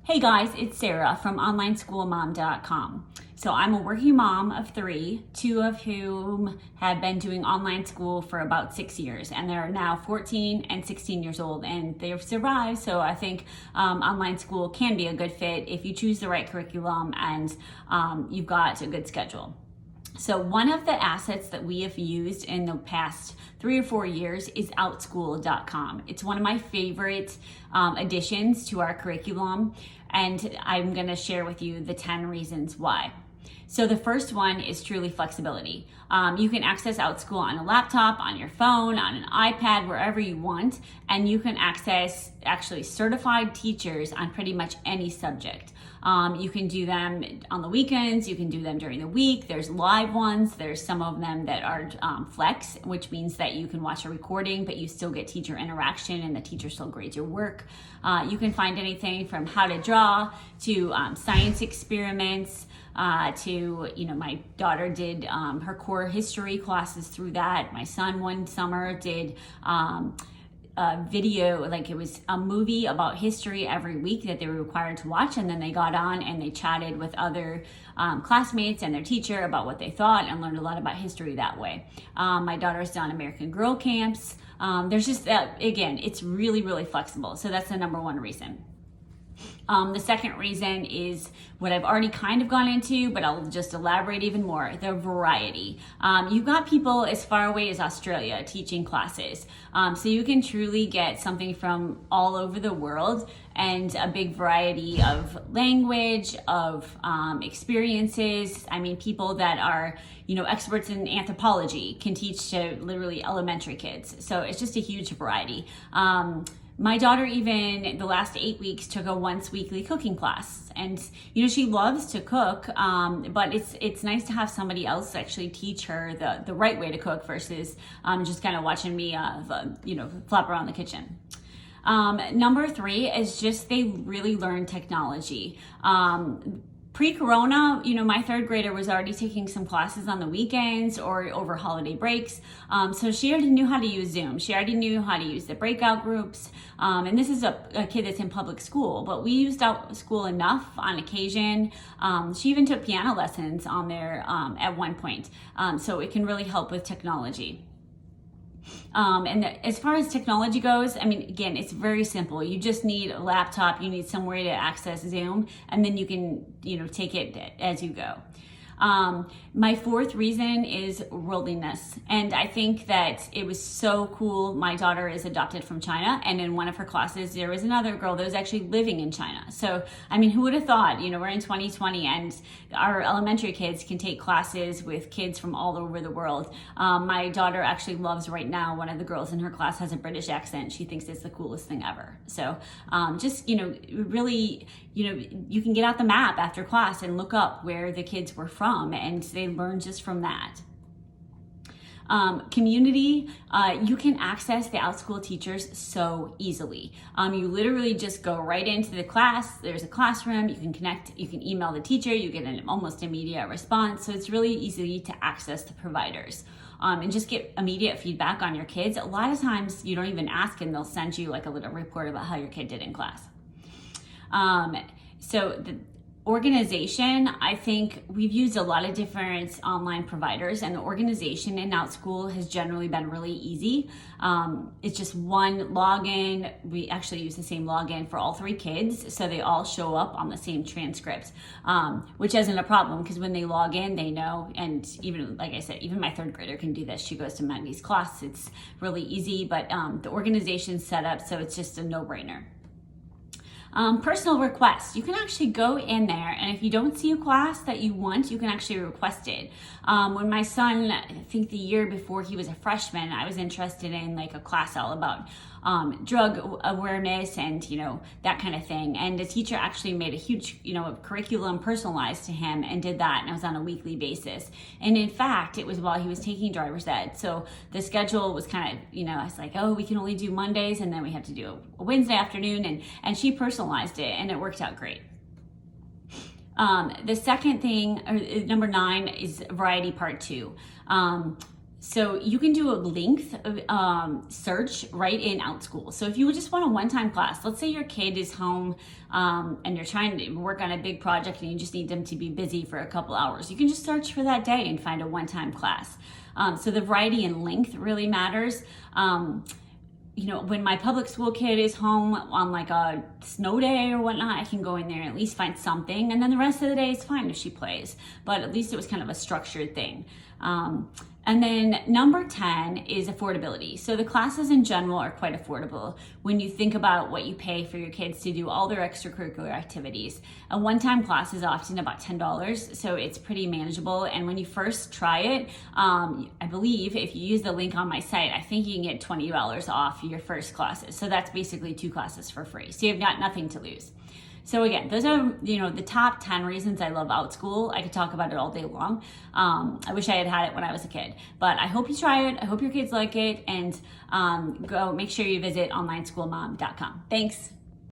Hey guys, it's Sarah from OnlineSchoolMom.com. So I'm a working mom of three, two of whom have been doing online school for about 6 years, and they're now 14 and 16 years old, and they've survived. So I think online school can be a good fit if you choose the right curriculum and you've got a good schedule. So one of the assets that we have used in the past 3 or 4 years is Outschool.com. It's one of my favorite additions to our curriculum, and I'm going to share with you the 10 reasons why. So the first one is truly flexibility. You can access Outschool on a laptop, on your phone, on an iPad, wherever you want, and you can access actually certified teachers on pretty much any subject. You can do them on the weekends, you can do them during the week. There's live ones, there's some of them that are flex, which means that you can watch a recording, but you still get teacher interaction and the teacher still grades your work. You can find anything from how to draw to science experiments, to, my daughter did her core history classes through that. My son one summer did video, like it was a movie about history every week that they were required to watch, and then they got on and they chatted with other classmates and their teacher about what they thought and learned a lot about history that way. My daughter's done American Girl camps. There's just that, again, it's really, really flexible. So that's the number one reason. The second reason is what I've already kind of gone into, but I'll just elaborate even more, the variety. You've got people as far away as Australia teaching classes. So you can truly get something from all over the world and a big variety of language, of experiences. I mean, people that are, experts in anthropology can teach to literally elementary kids. So it's just a huge variety. My daughter even the last 8 weeks took a once weekly cooking class, and she loves to cook, but it's nice to have somebody else actually teach her the right way to cook versus just kind of watching me flop around the kitchen. Number 3 is just they really learn technology. Pre-corona, my third grader was already taking some classes on the weekends or over holiday breaks. So she already knew how to use Zoom. She already knew how to use the breakout groups. And this is a kid that's in public school, but we used Outschool enough on occasion. She even took piano lessons on there at one point. So it can really help with technology. As far as technology goes, again, it's very simple. You just need a laptop, you need some way to access Zoom, and then you can, take it as you go. My fourth reason is worldliness. And I think that it was so cool. My daughter is adopted from China, and in one of her classes, there was another girl that was actually living in China. So, who would have thought, we're in 2020 and our elementary kids can take classes with kids from all over the world. My daughter actually loves right now, one of the girls in her class has a British accent. She thinks it's the coolest thing ever. So, really, you can get out the map after class and look up where the kids were from, and they learn just from that. Community, you can access the Outschool teachers so easily. You literally just go right into the class. There's a classroom, you can connect, you can email the teacher, you get an almost immediate response. So it's really easy to access the providers. And just get immediate feedback on your kids. A lot of times you don't even ask and they'll send you like a little report about how your kid did in class. So the organization, I think we've used a lot of different online providers, and the organization in Outschool has generally been really easy. It's just one login. We actually use the same login for all 3 kids, so they all show up on the same transcript, which isn't a problem because when they log in, they know. And even, like I said, even my third grader can do this. She goes to Maggie's class. It's really easy, but the organization's set up so it's just a no-brainer. Personal requests. You can actually go in there, and if you don't see a class that you want, you can actually request it. When my son, I think the year before he was a freshman, I was interested in like a class all about drug awareness and that kind of thing, and the teacher actually made a huge curriculum personalized to him and did that, and it was on a weekly basis. And in fact, it was while he was taking driver's ed, so the schedule was kind of I was like, oh, we can only do Mondays, and then we have to do a Wednesday afternoon, and she personalized it, and it worked out great. The second thing, or number 9, is variety part 2. So you can do a length search right in Outschool. So if you just want a one-time class, let's say your kid is home and you're trying to work on a big project and you just need them to be busy for a couple hours, you can just search for that day and find a one-time class. So the variety and length really matters. When my public school kid is home on like a snow day or whatnot, I can go in there and at least find something. And then the rest of the day is fine if she plays, but at least it was kind of a structured thing. And then number 10 is affordability. So the classes in general are quite affordable when you think about what you pay for your kids to do all their extracurricular activities. A one-time class is often about $10, so it's pretty manageable. And when you first try it, I believe if you use the link on my site, I think you can get $20 off your first classes. So that's basically 2 classes for free. So you've got nothing to lose. So again, those are, the top 10 reasons I love Outschool. I could talk about it all day long. I wish I had had it when I was a kid, but I hope you try it. I hope your kids like it, and go make sure you visit onlineschoolmom.com. Thanks.